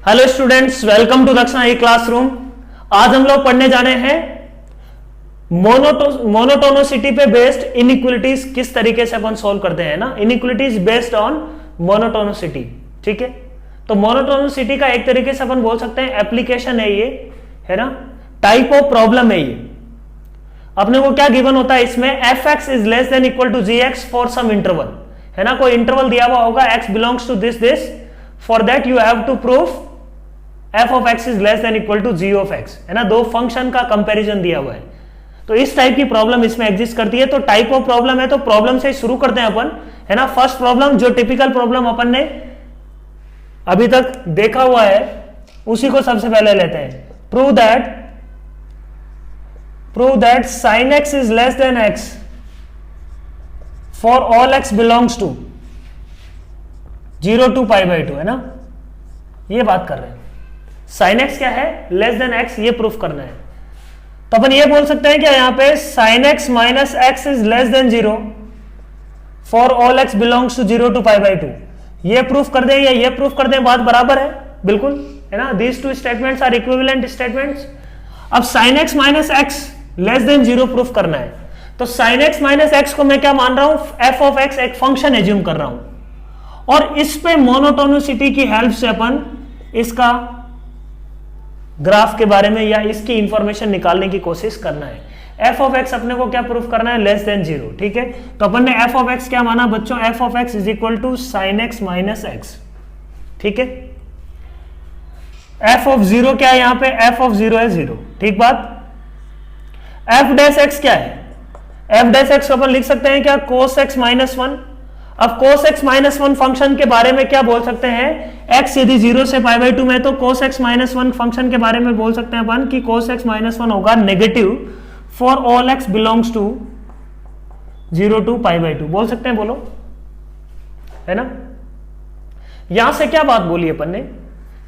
Hello students, welcome to दक्षिणा ई classroom. आज हम लोग पढ़ने जाने हैं मोनोटोनिसिटी पे बेस्ड इनइक्वालिटीज किस तरीके से अपन सॉल्व करते हैं ना। इनइक्वालिटीज बेस्ड ऑन मोनोटोनिसिटी, ठीक है। तो मोनोटोनिसिटी का एक तरीके से अपन बोल सकते हैं एप्लीकेशन है ये, है ना, टाइप ऑफ प्रॉब्लम है ये। अपने को क्या गिवन होता है इसमें, f x is less than equal to g x for some interval, है ना। कोई इंटरवल दिया हुआ होगा, x belongs to this this, for that you have to prove f of x is less than equal to g of x, है ना। दो function का कंपैरिजन दिया हुआ है, तो इस टाइप की प्रॉब्लम इसमें एग्जिस्ट करती है। तो टाइप ऑफ प्रॉब्लम है, तो प्रॉब्लम से शुरू करते हैं अपन, है ना। फर्स्ट प्रॉब्लम जो टिपिकल प्रॉब्लम अपन ने अभी तक देखा हुआ है उसी को सबसे पहले लेते हैं। Prove that sin x is less than x for all x belongs to 0 to pi by 2, है ना। ये बात कर रहे हैं, sin x क्या है, लेस देन x, ये प्रूफ करना है। तो अपन ये बोल सकते हैं कि यहां पे sin x minus x is less than 0 for all x belongs to 0 to pi by 2, ये प्रूफ कर दें या ये प्रूफ कर दें, बात बराबर है बिल्कुल, है ना। these two statements are equivalent statements। अब sin x minus x less than 0 proof करना है, तो sin x माइनस एक्स को मैं क्या मान रहा हूं, f ऑफ x एक फंक्शन एज्यूम कर रहा हूं, और इस पे मोनोटोनिसिटी की हेल्प से अपन इसका ग्राफ के बारे में या इसकी इंफॉर्मेशन निकालने की कोशिश करना है। f ऑफ x अपने को क्या प्रूफ करना है, लेस देन 0, ठीक है। तो अपन ने f ऑफ x क्या माना बच्चों, f of x is equal to sin x minus x, ठीक है। f ऑफ 0 क्या है यहां पे, f ऑफ 0 है 0, ठीक बात। f डैश x क्या है, f डैश x को अपन लिख सकते हैं क्या, cos x माइनस 1। अब cos x माइनस 1 फंक्शन के बारे में क्या बोल सकते हैं, x यदि 0 से पाई बाई 2 में, तो cos x माइनस 1 फंक्शन के बारे में बोल सकते हैं अपन कि cos x माइनस 1 होगा negative for all x belongs to 0 to pi by 2, बोल सकते हैं, बोलो, है ना। यहां से क्या बात बोली अपन ने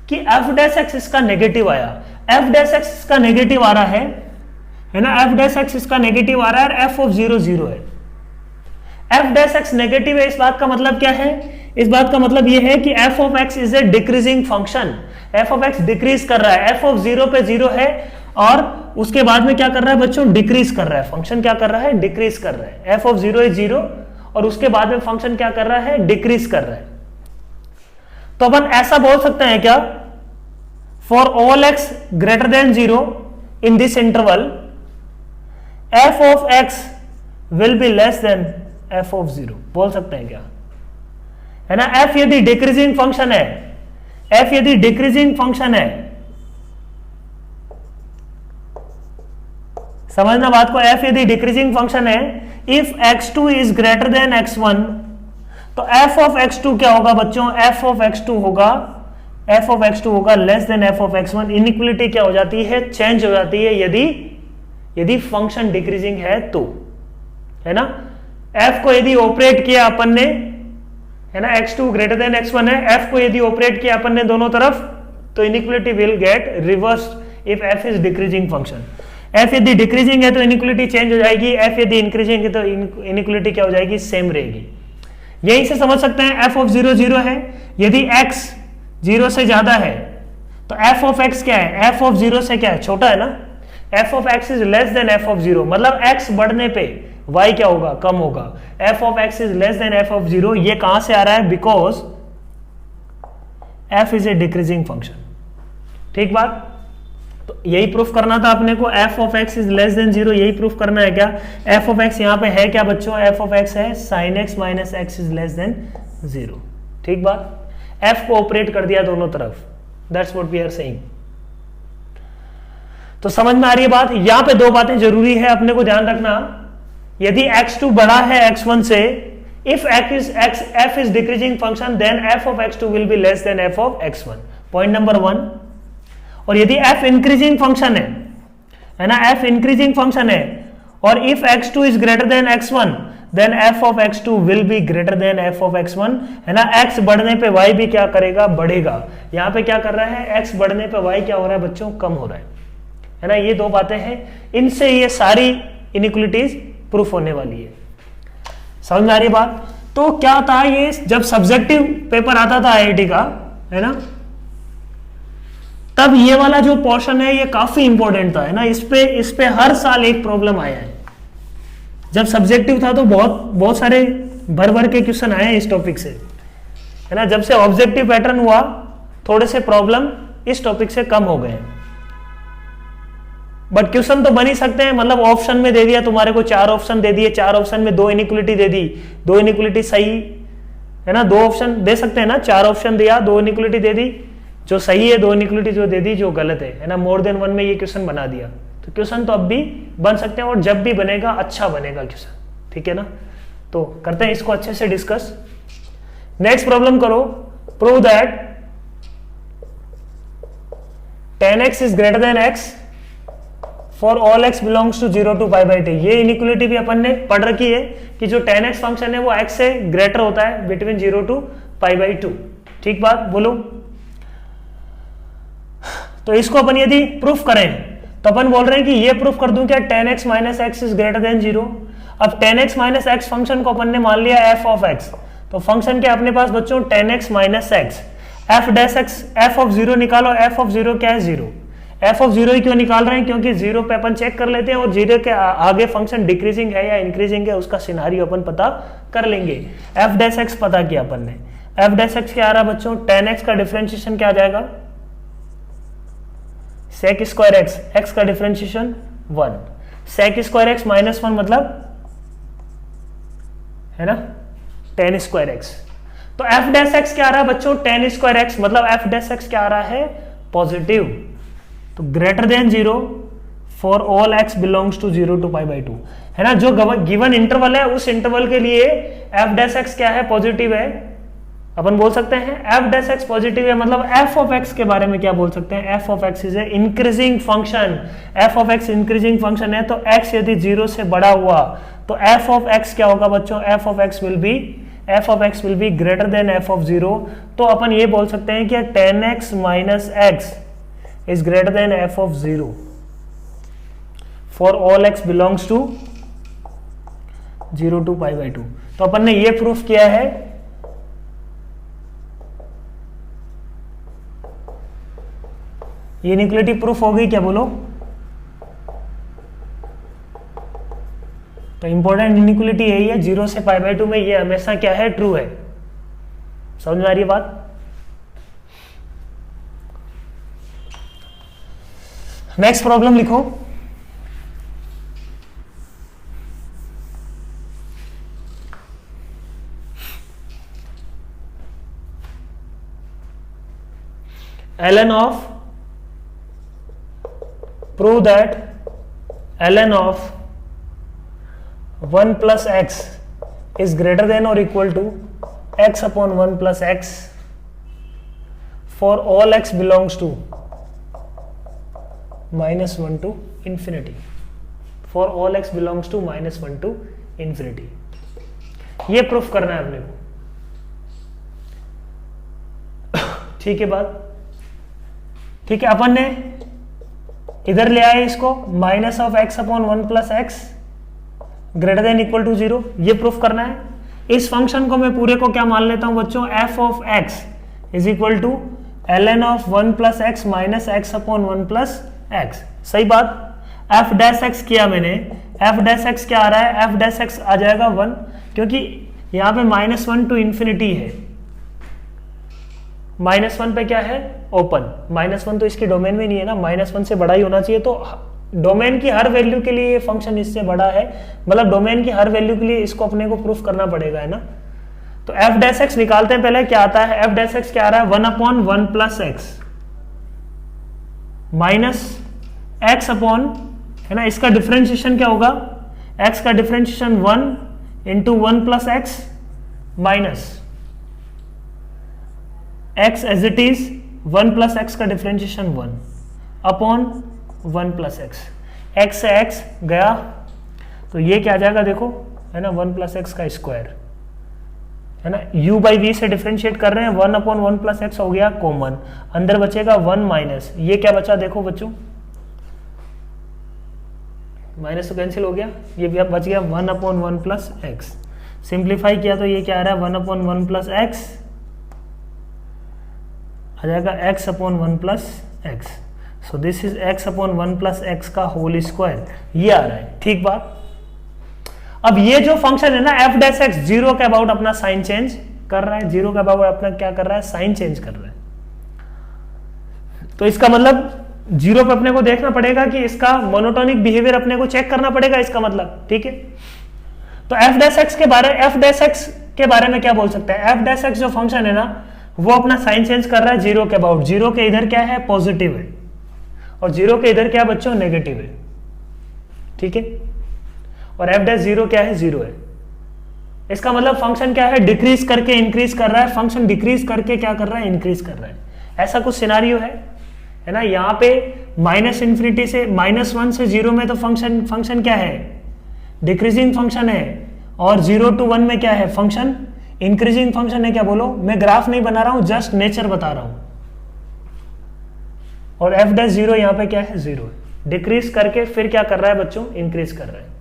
कि f डैश x इसका नेगेटिव आया, f डैश x इसका नेगेटिव आ रहा है ना, f डैश x इसका नेगेटिव आ रहा है, और f ऑफ 0 0 है। f डैश x नेगेटिव है, इस बात का मतलब क्या है, इस बात का मतलब यह है कि f of x is a decreasing function, f of x decrease कर रहा है, f ऑफ 0 पे 0 है, और उसके बाद में क्या कर रहा है बच्चों, डिक्रीज कर रहा है, फंक्शन क्या कर रहा है, डिक्रीज कर रहा है। f ऑफ 0 इज 0, और उसके बाद में फंक्शन क्या कर रहा है, डिक्रीज कर रहा है। तो अपन ऐसा बोल सकते हैं क्या, for all x greater than 0 in this interval f of x will be less than f of 0, बोल सकते हैं क्या, है ना। f यदि डिक्रीजिंग फंक्शन है, f यदि डिक्रीजिंग फंक्शन है, समझना बात को, f यदि डिक्रीजिंग फंक्शन है, if x2 is greater than x1, तो f ऑफ x2 क्या होगा बच्चों, f ऑफ x2 होगा less than f of x1। Inequality क्या हो जाती है, चेंज हो जाती है यदि फंक्शन डिक्रीजिंग है तो, है ना। f को यदि ऑपरेट किया अपन ने, है ना, x2 ग्रेटर देन x1 है, f को यदि ऑपरेट किया अपन ने दोनों तरफ, तो inequality will get reversed if f is decreasing function. f यदि डिक्रीजिंग है तो इनइक्वालिटी चेंज हो जाएगी, f यदि इंक्रीजिंग है तो इनइक्वालिटी क्या हो जाएगी, सेम रहेगी। यहीं से समझ सकते हैं f ऑफ 0 0 है, यदि x 0 से ज्यादा है तो f ऑफ x क्या है, f ऑफ 0 से क्या है, छोटा है ना। f of x is less than f of 0, मतलब x बढ़ने पे y क्या होगा, कम होगा। f of x is less than f of 0, ये कहां से आ रहा है, because f is a decreasing function, ठीक बात। तो यही प्रूफ करना था अपने को, f of x is less than 0, यही प्रूफ करना है क्या। f ऑफ x यहां पे है क्या बच्चों, f ऑफ x है sin x minus x is less than 0, ठीक बात। f को ऑपरेट कर दिया दोनों तरफ, that's what we are saying. तो समझ में आ रही है बात। यहां पे दो बातें जरूरी है अपने को ध्यान रखना, यदि x2 बड़ा है x1 से, if f is decreasing function, then f of x2 will be less than f of x1, point number 1। और यदि f इंक्रीजिंग फंक्शन है ना, f इंक्रीजिंग फंक्शन है, और if x2 is greater than x1, then f of x2 will be greater than f of x1, है ना। x बढ़ने पे y भी क्या करेगा, बढ़ेगा। यहां पे क्या कर रहा है, x बढ़ने पे y क्या हो रहा है बच्चों, कम हो रहा है ना। ये दो बातें हैं, इनसे ये सारी इनइक्वालिटीज प्रूफ होने वाली है। समझ में आ रही बात। तो क्या था ये, जब सब्जेक्टिव पेपर आता था आईआईटी का, है ना, तब ये वाला जो पोर्शन है ये काफी इंपॉर्टेंट था, है ना। इस पे हर साल एक प्रॉब्लम आया है। जब सब्जेक्टिव था तो बहुत सारे भर भर के क्वेश्चन आए हैं इस टॉपिक से, है ना। जब से ऑब्जेक्टिव पैटर्न हुआ थोड़े से प्रॉब्लम इस टॉपिक से कम हो गए। बट क्वेश्चन तो बन ही सकते हैं, मतलब ऑप्शन में दे दिया तुम्हारे को, 4 ऑप्शन दे दिए, 4 ऑप्शन में 2 इनइक्वलिटी दे दी, 2 इनइक्वलिटी सही, है ना। 2 ऑप्शन दे सकते हैं ना, 4 ऑप्शन दिया, 2 इनइक्वलिटी दे दी जो सही है, 2 इनइक्वलिटी जो दे दी जो गलत है ना। मोर देन 1 में ये क्वेश्चन बना दिया, तो क्वेश्चन तो अब भी बन सकते हैं, और जब भी बनेगा अच्छा बनेगा क्वेश्चन, ठीक है ना। तो करते हैं इसको अच्छे से डिस्कस। नेक्स्ट प्रॉब्लम करो, prove that tan x is greater than x for all x belongs to 0 to pi by two. ये इनइक्वलिटी भी अपन ने पढ़ रखी है कि जो tan x फंक्शन है वो x से ग्रेटर होता है बिटवीन 0 to पाई बाई 2। ठीक बात, बोलो। तो इसको अपन यदि प्रूफ करें तो अपन बोल रहे हैं कि ये प्रूफ कर दूं क्या, tan x minus x is greater than 0। अब tan x minus x function को अपन ने मान लिया f ऑफ x, तो फंक्शन के अपने पास बच्चों tan x minus x, f dash x, f of 0 निकालो, f ऑफ 0 क्या है 0। f ऑफ 0 ही क्यों निकाल रहे हैं, क्योंकि 0 पे अपन चेक कर लेते हैं, और 0 के आगे फंक्शन डिक्रीजिंग है या इंक्रीजिंग है उसका सिनारियो अपन पता कर लेंगे। f डैश x पता किया अपन ने, f डैश x क्या आ रहा है बच्चों, tan x का डिफरेंशिएशन क्या आ जाएगा, sec स्क्वायर x, x का differentiation 1, sec square x minus 1 मतलब, है ना, tan स्क्वायर x। तो f डैश x क्या आ रहा है बच्चों, tan स्क्वायर x, मतलब f डैश x क्या आ रहा है, पॉजिटिव। तो greater than 0 for all x belongs to 0 to pi by 2, है ना। जो गिवन इंटरवल है उस इंटरवल के लिए f डैश x क्या है, पॉजिटिव है। अपन बोल सकते हैं f डैश x पॉजिटिव है, मतलब f ऑफ x के बारे में क्या बोल सकते हैं, f of x is a increasing function. f of x increasing function है, तो x यदि 0 से बड़ा हुआ तो f ऑफ x क्या होगा बच्चों, f of x will be greater than f of 0। तो अपन ये बोल सकते हैं कि tan x minus x is greater than f of 0 for all x belongs to 0 to pi by 2। तो अपन ने ये प्रूफ किया है। ये इनइक्वलिटी प्रूफ हो गई क्या, बोलो। तो इंपॉर्टेंट इनइक्वलिटी यही है, 0 से पाई बाई 2 में ये हमेशा क्या है, ट्रू है। समझ में आ रही है बात। नेक्स्ट प्रॉब्लम लिखो, ln of, prove that ln of 1 plus x is greater than or equal to x upon 1 plus x for all x belongs to minus 1 to infinity, for all x belongs to minus 1 to infinity। ये proof करना है अपने को, ठीक है बात। ठीक है, अपन ने इधर ले आए इसको, minus of x upon 1 plus x greater than equal to 0, ये प्रूफ करना है। इस फंक्शन को मैं पूरे को क्या मान लेता हूं बच्चों, f of x is equal to ln of 1 plus x minus x upon 1 plus x. सही बात। f डैश x किया मैंने, f डैश x क्या आ रहा है, f डैश x आ जाएगा 1, क्योंकि यहां पे माइनस 1 टू इंफिनिटी है, माइनस 1 पे क्या है, ओपन। माइनस 1 तो इसके डोमेन में नहीं है ना, माइनस 1 से बड़ा ही होना चाहिए। तो डोमेन की हर वैल्यू के लिए ये फंक्शन इससे बड़ा है, मतलब डोमेन की हर वैल्यू के लिए इसको अपने को प्रूफ करना पड़ेगा, है ना। तो f डैश x निकालते हैं पहले, क्या आता है, f डैश x क्या आ रहा है, 1 upon 1 plus x minus x upon, है ना, इसका डिफरेंशिएशन क्या होगा, x का differentiation 1 into 1 plus x minus x as it is 1 plus x का differentiation 1 upon 1 plus x, x से x गया तो ये क्या आ जाएगा देखो, है ना, 1 प्लस एक्स का स्क्वायर, है ना। u बाई वी से डिफरेंशिएट कर रहे हैं, 1 अपॉन 1 प्लस एक्स हो गया कॉमन, अंदर बचेगा 1 माइनस, ये क्या बचा देखो बच्चों, माइनस तो कैंसिल हो गया, ये भी अब बच गया 1 अपॉन 1 प्लस एक्स। सिंप्लीफाई किया तो ये क्या आ रहा है, 1 अपॉन 1 प्लस एक्स आ जाएगा x upon 1 plus x, so this is x upon 1 plus x का होल स्क्वायर, ये आ रहा है। ठीक बात। अब ये जो फंक्शन है ना एफ डैश एक्स, जीरो के अबाउट अपना साइन चेंज कर रहा है, जीरो के अबाउट अपना क्या कर रहा है, साइन चेंज कर रहा है। तो इसका मतलब जीरो पे अपने को देखना पड़ेगा कि इसका मोनोटोनिक बिहेवियर अपने को चेक करना पड़ेगा, इसका मतलब। ठीक है, तो एफ डैश एक्स के बारे में क्या बोल सकते हैं, एफ डैश एक्स जो फंक्शन है ना वो अपना साइन चेंज कर रहा है जीरो के अबाउट। जीरो के इधर क्या है, पॉजिटिव है, और जीरो के इधर क्या बच्चों, नेगेटिव है। ठीक है, और एफ डैश जीरो क्या है, जीरो है। इसका मतलब फंक्शन क्या है, डिक्रीज करके इंक्रीज कर रहा है, फंक्शन डिक्रीज करके क्या कर रहा है, इंक्रीज कर रहा है। ऐसा कुछ सिनारियो है ना। यहाँ पे माइनस इंफिनिटी से -1 से 0 में तो फंक्शन क्या है, डिक्रीजिंग फंक्शन है, और 0 to 1 में क्या है, फंक्शन इंक्रीजिंग फंक्शन है। क्या बोलो, मैं ग्राफ नहीं बना रहा हूं, जस्ट नेचर बता रहा हूं। और एफ डैश जीरो यहाँ पे क्या है, जीरो है, डिक्रीज करके फिर क्या कर रहा है बच्चों, इंक्रीज कर रहा है।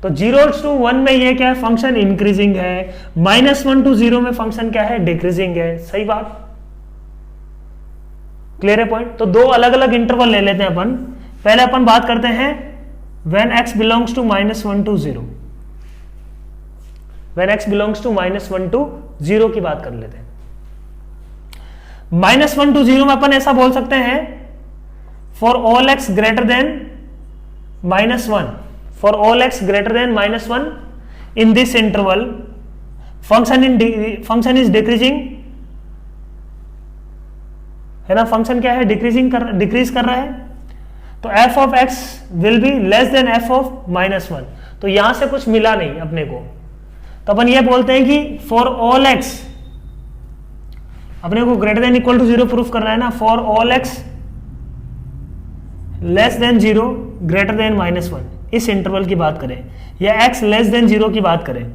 तो 0 to 1 में ये क्या है, फंक्शन इंक्रीजिंग है, -1 to 0 में फंक्शन क्या है, डिक्रीजिंग है। सही बात, क्लियर है पॉइंट। तो दो अलग अलग इंटरवल ले लेते हैं अपन। पहले अपन बात करते हैं when x belongs to -1 to 0, when x belongs to -1 to 0 की बात कर लेते हैं। -1 to 0 में अपन ऐसा बोल सकते हैं, for all x greater than -1, for all x greater than -1 in this interval function is decreasing, है ना। फंक्शन क्या है, डिक्रीज कर रहा है। तो f of x will be less than f of -1। तो यहां से कुछ मिला नहीं अपने को, तो अपन ये बोलते हैं कि फॉर ऑल x, अपने को greater than equal to 0 proof करना है ना, for all x less than 0 greater than -1, इस इंटरवल की बात करें, या x लेस देन 0 की बात करें।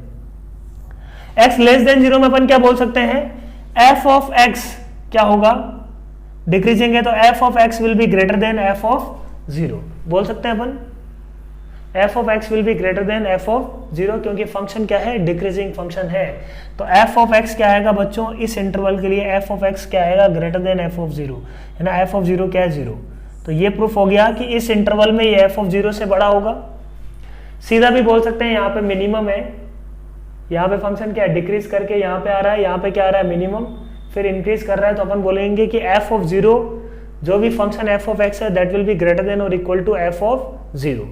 x लेस देन 0 में अपन क्या बोल सकते हैं, f ऑफ x क्या होगा, डिक्रीजिंग है, तो f of x will be greater than f of 0 बोल सकते हैं अपन। f of x will be greater than f of 0, क्योंकि फंक्शन क्या है, डिक्रीजिंग फंक्शन है। तो f ऑफ x क्या आएगा बच्चों, इस इंटरवल के लिए f ऑफ x क्या आएगा, ग्रेटर देन f ऑफ 0, है ना। f ऑफ 0 क्या है, 0। तो ये प्रूफ हो गया कि इस इंटरवल में ये f ऑफ 0 से बड़ा होगा। सीधा भी बोल सकते हैं, यहाँ पे मिनिमम है, यहाँ पे फंक्शन क्या है, डिक्रीज करके यहाँ पे आ रहा है, यहाँ पे क्या आ रहा है, मिनिमम, फिर इंक्रीज कर रहा है। तो अपन बोलेंगे कि f ऑफ 0, जो भी फंक्शन f ऑफ x है, that will be greater than और इक्वल टू f ऑफ 0।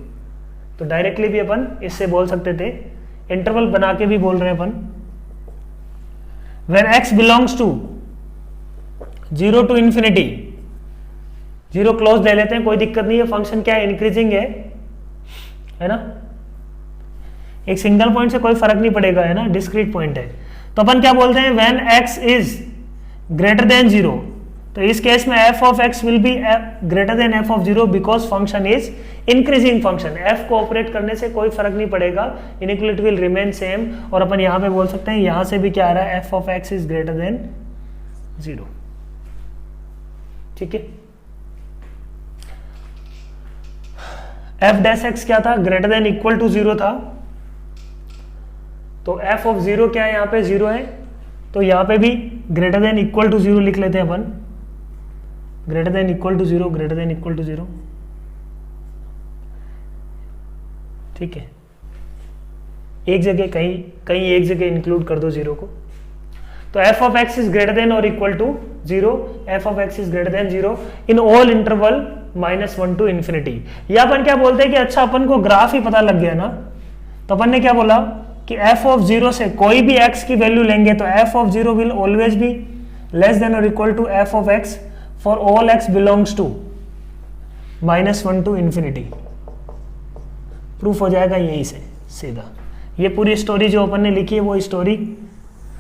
तो डायरेक्टली भी अपन इससे बोल सकते थे, इंटरवल बना के भी बोल रहे हैं अपन। When x belongs to 0 to infinity, 0 close ले लेते हैं, कोई दिक्कत नहीं है, फंक्शन क्या है, इंक्रीजिंग है ना। एक सिंगल पॉइंट से कोई फर्क नहीं पड़ेगा, है ना, डिस्क्रीट पॉइंट है। तो अपन क्या बोलते हैं, when x is greater than 0, तो इस केस में f of x will be greater than f of 0 because function is increasing function. f को ऑपरेट करने से कोई फर्क नहीं पड़ेगा, इनइक्वालिटी विल रिमेन सेम। और अपन यहां पे बोल सकते हैं, यहां से भी क्या आ रहा है, f of x is greater than 0। ठीक है, f डैश x क्या था, ग्रेटर देन इक्वल टू 0 था। तो f ऑफ 0 क्या है, यहाँ पे 0 है, तो यहाँ पे भी ग्रेटर देन इक्वल टू 0 लिख लेते हैं अपन, greater than equal to 0, greater than equal to 0। ठीक है, एक जगह कहीं एक जगह इंक्लूड कर दो 0 को। तो f of x is greater than और equal to 0, f of x is greater than 0 in all interval -1 to infinity. या अपन क्या बोलते हैं कि अच्छा अपन को ग्राफ ही पता लग गया ना, तो अपन ने क्या बोला कि f ऑफ 0 से कोई भी x की वैल्यू लेंगे तो f of 0 will always be less than और equal to f of x for all x belongs to -1 to infinity. Proof हो जाएगा यही से सीधा। ये पूरी स्टोरी जो अपन ने लिखी है वो स्टोरी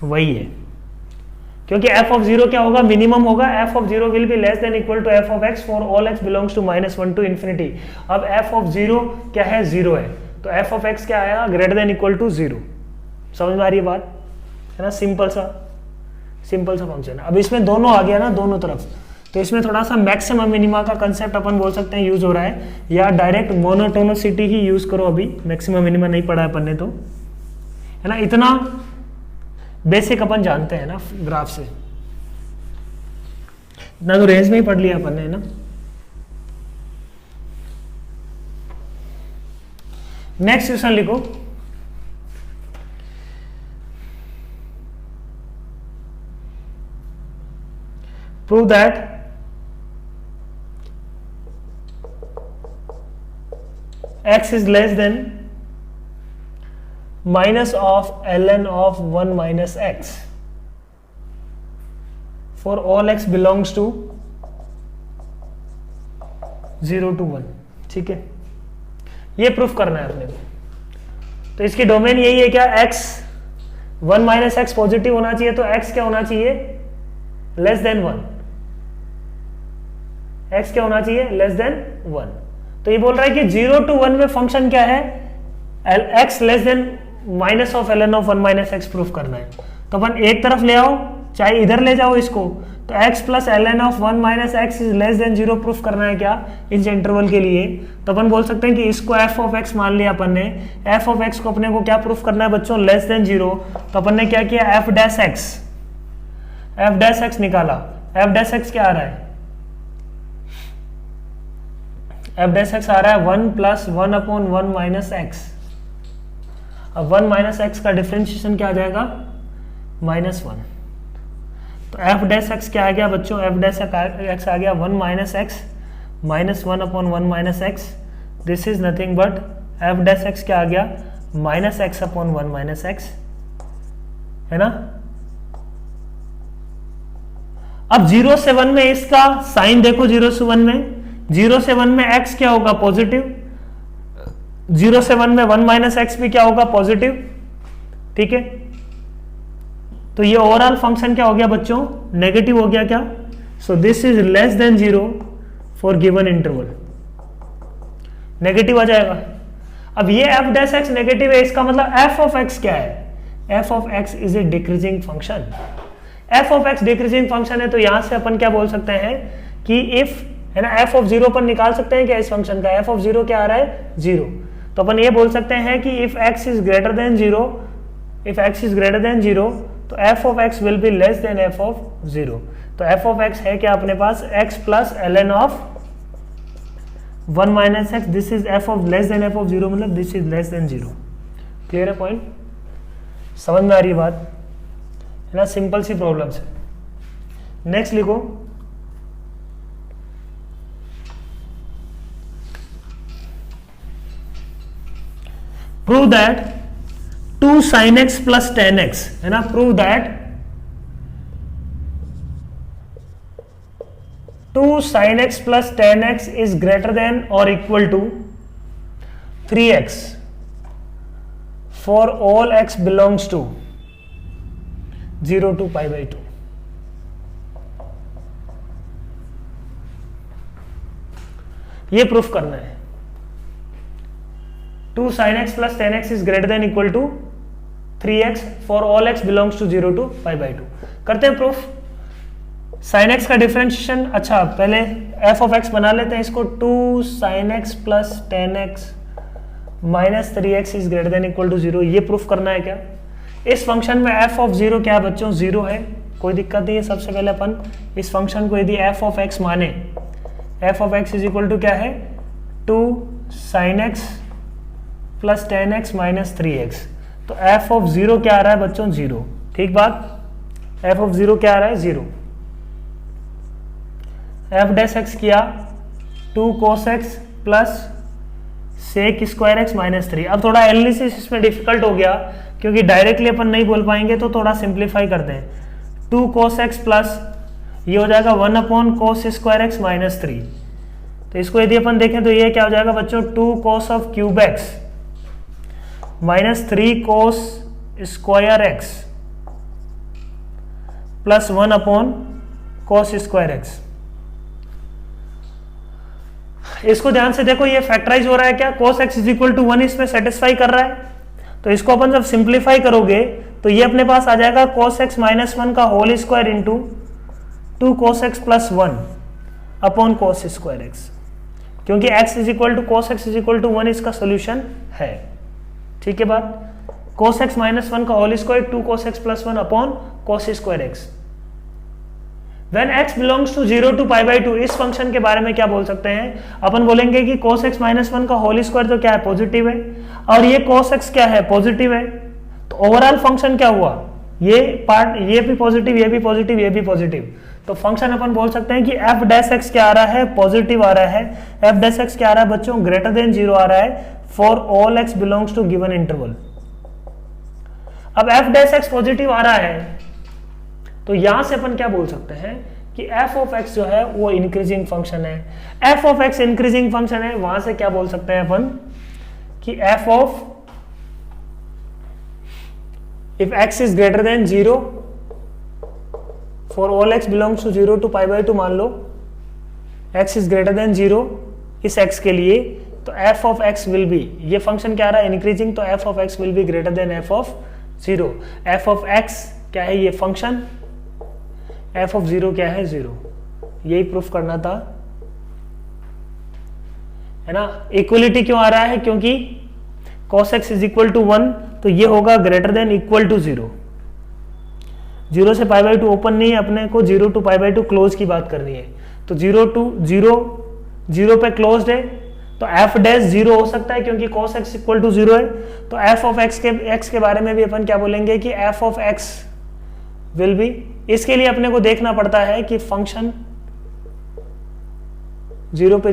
वही है, क्योंकि f ऑफ 0 क्या होगा, मिनिमम होगा। f of 0 will be less than equal to f of x for all x belongs to -1 to infinity. अब f ऑफ 0 क्या है, 0 है, तो f ऑफ x क्या आएगा, ग्रेटर देन इक्वल टू 0। समझ में आ रही है बात, है ना। सिंपल सा फंक्शन। अब इसमें दोनों आ गया ना, दोनों तरफ, तो इसमें थोड़ा सा मैक्सिमम मिनिमा का कंसेप्ट अपन बोल सकते हैं यूज हो रहा है, या डायरेक्ट मोनोटोनिसिटी ही यूज करो। अभी मैक्सिमम मिनिमा नहीं पढ़ा है अपन ने, तो है ना, इतना बेसिक अपन जानते हैं ना ग्राफ से। इतना तो रेंज में ही पढ़ लिया अपन ने, है ना। नेक्स्ट क्वेश्चन लिखो, prove that x is less than minus of ln of 1 minus x for all x belongs to 0 to 1। ठीक है, ये प्रूफ करना है अपने को। तो इसकी डोमेन यही है क्या, x 1 माइनस एक्स पॉजिटिव होना चाहिए, तो x क्या होना चाहिए, लेस देन 1। x क्या होना चाहिए, लेस देन 1। तो ये बोल रहा है कि 0 to 1 में फंक्शन क्या है, x less then minus of ln of 1 minus x proof करना है। तो अपन एक तरफ ले आओ, चाहे इधर ले जाओ इसको, तो x plus ln of 1 minus x is less than 0 proof करना है क्या, इस इंटरवल के लिए। तो अपन बोल सकते हैं कि इसको f ऑफ x मान लिया अपन ने, f ऑफ x को अपने को क्या प्रूफ करना है बच्चों, लेस देन 0। तो अपन ने क्या किया, f डैश x निकाला। f डैश x क्या आ रहा है, f डैश x आ रहा है 1 प्लस 1 अपॉन 1 माइनस एक्स। अब 1 माइनस एक्स का डिफरेंशिएशन क्या आ जाएगा, -1। तो f डैश x क्या आ गया बच्चों, f डैश x आ गया 1 minus x minus 1 upon 1 minus x. This is nothing but f dash x क्या आ गया, minus x upon 1 minus x, है ना। अब 0 से 1 में इसका साइन देखो, 0 से 1 में, 0 से 1 में x क्या होगा, पॉजिटिव। 0 से 1 में 1 माइनस एक्स भी क्या होगा, पॉजिटिव। ठीक है, तो ये ओवरऑल फंक्शन क्या हो गया बच्चों, नेगेटिव हो गया क्या। So this is less than 0 for given interval, negative आ जाएगा। अब ये f डैश x नेगेटिव है, इसका मतलब f ऑफ x क्या है, f of x is a decreasing function. f of x decreasing function है, तो यहां से अपन क्या बोल सकते हैं कि इफ, है ना, f ऑफ 0 पर निकाल सकते हैं क्या इस फंक्शन का, f ऑफ 0 क्या आ रहा है, 0। तो अपन ये बोल सकते हैं कि if x is greater than 0, if x is greater than 0, तो f of x will be less than f of 0। तो f ऑफ x है क्या अपने पास, x plus ln of 1 minus x, this is f of less than f of 0, मतलब this is less than 0। Clear है point, समझ में आ रही है बात, है ना, सिंपल सी प्रॉब्लम्स है। नेक्स्ट लिखो, prove that 2 sin x plus 10x, है ना, prove that 2 sin x plus 10x is greater than और equal to 3x for all x belongs to 0 to π/2। ये प्रूफ करना है, 2 sin x plus 10x is greater than equal to 3x for all x belongs to 0 to π/2। करते हैं proof. sin x का differentiation, अच्छा पहले f of x बना लेते हैं इसको, 2 sin x plus 10x minus 3x is greater than equal to 0। ये प्रूफ करना है क्या। इस फंक्शन में f ऑफ 0 क्या है बच्चों, 0 है, कोई दिक्कत नहीं है। सबसे पहले अपन इस फंक्शन को यदि f ऑफ x माने, f of x is equal to क्या है, 2 sin x plus 10x minus 3x। तो f ऑफ 0 क्या आ रहा है बच्चों, 0। ठीक बात, f ऑफ 0 क्या आ रहा है, 0। f डैश x किया 2 cos x plus sec square x minus 3। अब थोड़ा एनालिसिस इसमें डिफिकल्ट हो गया, क्योंकि डायरेक्टली अपन नहीं बोल पाएंगे, तो थोड़ा सिंप्लीफाई करते हैं। 2 cos x प्लस ये हो जाएगा 1 upon cos square x minus 3। तो इसको यदि अपन देखें तो ये क्या हो जाएगा बच्चों, 2 cos of cube x minus 3 cos square x plus 1 upon cos square x। इसको ध्यान से देखो, ये फैक्टराइज हो रहा है क्या, cos x is equal to 1 इसमें सेटिस्फाई कर रहा है। तो इसको अपन जब सिंप्लीफाई करोगे तो ये अपने पास आ जाएगा cos x माइनस 1 का whole square into 2 cos x plus 1 upon cos square x, क्योंकि x is equal to cos x is equal to 1 इसका सोल्यूशन है। ठीक है बात, cos x माइनस 1 का whole square 2 cos x plus 1 upon cos square x। When x belongs to 0 to pi by 2 इस function के बारे में क्या बोल सकते हैं, अपन बोलेंगे कि cos x माइनस 1 का होल स्क्वायर तो क्या है, पॉजिटिव है, और ये cos x क्या है, पॉजिटिव है। तो ओवरऑल फंक्शन क्या हुआ, ये पार्ट ये भी पॉजिटिव, ये भी पॉजिटिव, ये भी पॉजिटिव। तो फंक्शन अपन बोल सकते हैं कि f डैश x क्या आ रहा है, पॉजिटिव आ रहा है। f डैश x क्या आ रहा है बच्चों, ग्रेटर देन 0 आ रहा है for all x belongs to given interval. अब f डैश x पॉजिटिव आ रहा है तो यहां से अपन क्या बोल सकते हैं कि f ऑफ x जो है वो इंक्रीजिंग फंक्शन है। f of x increasing function है, वहां से क्या बोल सकते हैं अपन कि f of if x is greater than 0 for all x belongs to 0 to pi by 2, मान लो x is greater than 0 इस x के लिए, तो f of x will be, ये फंक्शन क्या आ रहा है, इंक्रीजिंग, तो f of x will be greater than f of 0। f of x क्या है, ये फंक्शन, f of 0 क्या है, 0। यही प्रूफ करना था, है ना। इक्वलिटी क्यों आ रहा है, क्योंकि cos x is equal to 1, तो ये होगा ग्रेटर देन इक्वल टू 0। 0 से पाई बाई 2 ओपन नहीं है, अपने को 0 टू पाई बाई 2 क्लोज की बात करनी है। तो 0 टू 0 पे क्लोज्ड है, तो f डैश 0 हो सकता है क्योंकि cos x इक्वल टू 0 है। तो f ऑफ x के बारे में भी अपन क्या बोलेंगे कि f of x will B, इसके लिए अपने को देखना पड़ता है कि फंक्शन 0 पे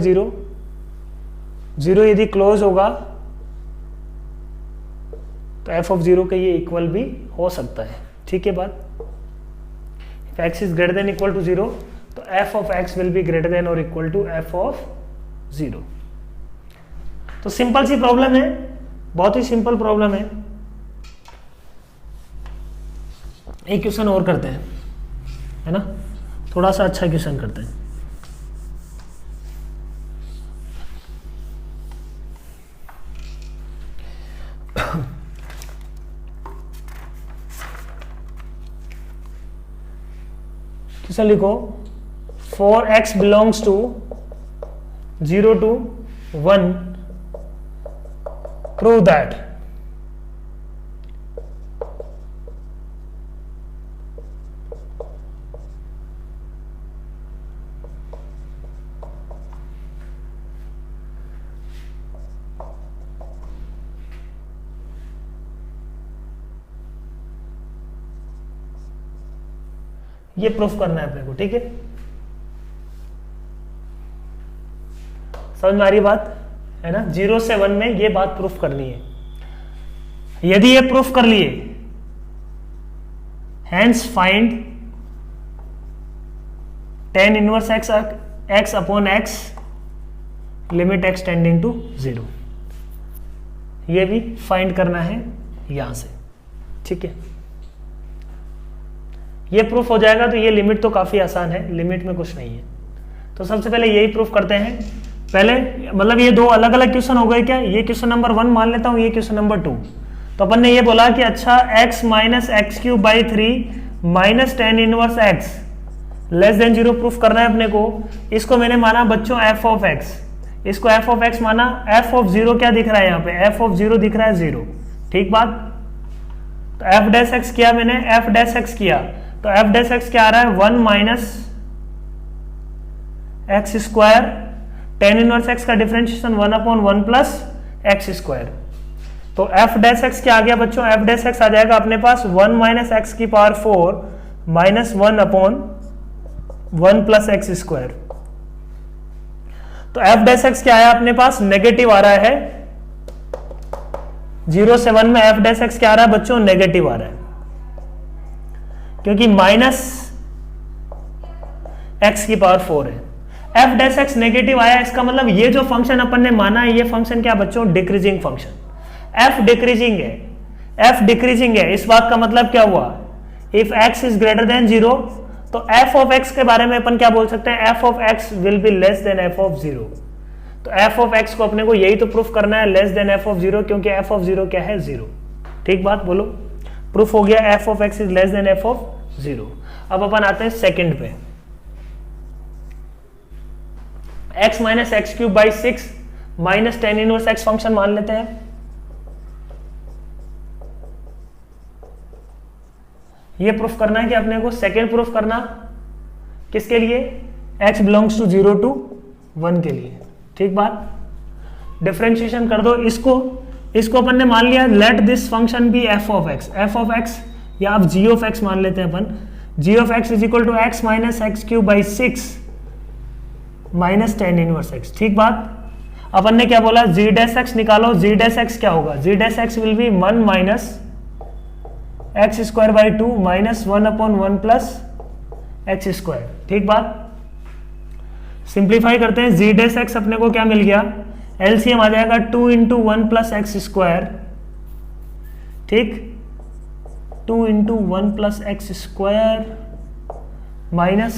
0 यदि क्लोज होगा तो f ऑफ 0 के ये इक्वल भी हो सकता है, ठीक है बात। if x is greater than equal to 0 तो f of x will be greater than और इक्वल टू f ऑफ 0। तो सिंपल सी प्रॉब्लम है, बहुत ही सिंपल प्रॉब्लम है। एक क्वेश्चन और करते हैं, है ना, थोड़ा सा अच्छा क्वेश्चन करते हैं। क्वेश्चन लिखो, 4x belongs to 0 to 1, prove that ये प्रूफ करना है अपने को, ठीक है। समझ में आ रही बात, है ना। 0 से 1 में ये बात प्रूफ करनी है। यदि ये प्रूफ कर लिए, hence find tan inverse x upon x limit x tending to 0, ये भी फाइंड करना है यहां से, ठीक है। ये प्रूफ हो जाएगा तो ये लिमिट तो काफी आसान है, लिमिट में कुछ नहीं है। तो सबसे पहले यही प्रूफ करते हैं। पहले मतलब ये दो अलग अलग क्वेश्चन हो गए क्या, ये क्वेश्चन नंबर 1 मान लेता हूं, ये क्वेश्चन नंबर 2। तो अपन ने ये बोला कि अच्छा x minus X cube by 3 minus tan inverse x less than 0 proof करना है अपने को। इसको मैंने माना बच्चों f ऑफ x, इसको f ऑफ x माना। f ऑफ 0 क्या दिख रहा है यहाँ पे, f ऑफ 0 दिख रहा है 0, ठीक बात। तो f डैश x किया मैंने, f डैश x किया, तो f डैश x क्या आ रहा है, 1 minus X square, tan inverse x का differentiation 1 upon 1 plus x square. तो f डैश x क्या आ गया बच्चों, f डैश x आ जाएगा अपने पास 1 माइनस एक्स की power 4 minus 1 upon 1 plus x square. तो f डैश x क्या आया अपने पास, नेगेटिव आ रहा है। 0 से 1 में f डैश x क्या आ रहा है बच्चों, नेगेटिव आ रहा है, क्योंकि माइनस एक्स की पावर 4 है। f डैश x नेगेटिव आया, इसका मतलब ये जो फंक्शन अपन ने माना है, ये फंक्शन क्या बच्चों, डिक्रीजिंग फंक्शन। f डिक्रीजिंग है, f डिक्रीजिंग है, इस बात का मतलब क्या हुआ, if x is greater than 0 तो f ऑफ x के बारे में अपन क्या बोल सकते हैं, f of x will be less than f of 0। तो f ऑफ x को अपने को यही तो प्रूफ करना है, लेस देन f ऑफ 0, क्योंकि f ऑफ 0 क्या है, 0, ठीक बात बोलो। प्रूफ हो गया f of x is less than f of 0। अब अपन आते हैं सेकंड पे, x minus X cube by 6 minus tan inverse x function मान लेते हैं। ये प्रूफ करना है कि अपने को, सेकेंड प्रूफ करना किसके लिए? x बिलोंग्स टू 0 to 1 के लिए। ठीक बात, डिफरेंशिएशन कर दो इसको अपन ने मान लिया let this function be f of x या आप g ऑफ x मान लेते हैं अपन। g of x is equal to x minus X cube by 6 minus tan inverse x। ठीक बात, अपन ने क्या बोला? g डैश x निकालो। g डैश x क्या होगा? g dash x will be 1 minus X square by 2 minus 1 upon 1 plus x square. ठीक बात, सिंप्लीफाई करते हैं। g डैश x अपने को क्या मिल गया? एलसीएम आ जाएगा 2 इंटू 1 प्लस एक्स स्क्वायर। ठीक, 2 into 1 plus x square minus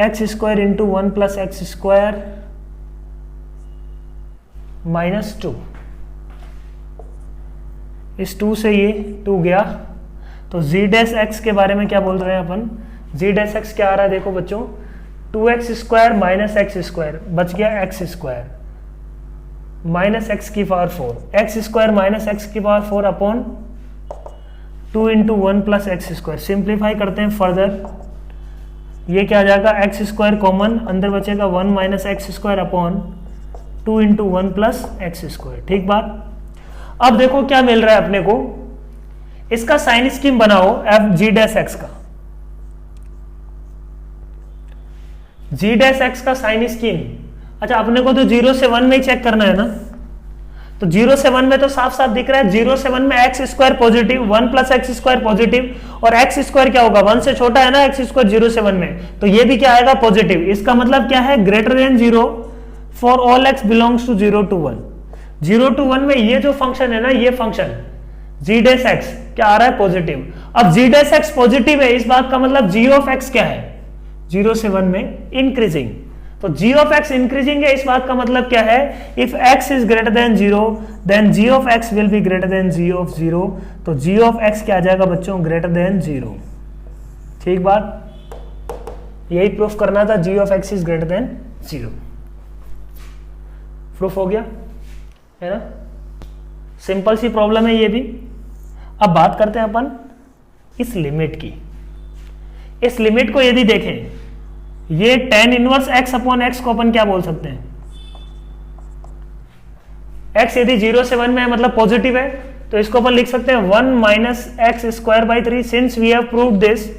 X square into 1 plus x square minus 2। इस 2 से ये 2 गया, तो जी डैश एक्स के बारे में क्या बोल रहे हैं अपन? जी डैश एक्स क्या आ रहा है देखो बच्चों, 2x square minus X square, बच गया एक्स स्क्वायर माइनस एक्स की power 4, x square minus x की power 4 upon 2 into 1 plus x square. Simplify करते हैं फर्दर, ये क्या आ जाएगा? एक्स स्क्वायर कॉमन, अंदर बचेगा 1 minus X square upon 2 into 1 plus x square. ठीक बात, अब देखो क्या मिल रहा है अपने को, इसका साइन स्कीम बनाओ एफ जी डैश एक्स का। जी डैश एक्स का साइन स्कीम, अच्छा अपने को तो 0 से 1 में ही चेक करना है ना, तो 0 से 1 में तो साफ साफ दिख रहा है 0 से 1 में x square positive, 1 plus x square positive, और एक्स स्क्वायर क्या होगा? 1 से छोटा है ना एक्स स्क्वायर 0 से 1 में, तो ये भी क्या आएगा? पॉजिटिव। इसका मतलब क्या है? Greater than 0 for all X belongs to 0 to 1। 0 to 1 में ये जो फंक्शन है ना, ये फंक्शन जी डैश एक्स क्या आ रहा है? पॉजिटिव। अब जी डैश एक्स पॉजिटिव है, इस बात का मतलब जी ऑफ एक्स क्या है? 0 से 1 में इंक्रीजिंग, तो g ऑफ x इंक्रीजिंग है, इस बात का मतलब क्या है? If x is greater than 0 then g of x will be greater than g of 0, तो g ऑफ x क्या आ जाएगा बच्चों? Greater than 0। ठीक बात, यही प्रूफ करना था, g of x is greater than 0। Proof हो गया है ना, सिंपल सी प्रॉब्लम है ये भी। अब बात करते हैं अपन इस लिमिट की। इस लिमिट को यदि देखें, ये tan inverse x upon x को अपन क्या बोल सकते हैं? x यदि 0 से 1 में है मतलब पॉजिटिव है, तो इसको अपन लिख सकते हैं 1 minus X square by 3 since we have proved this.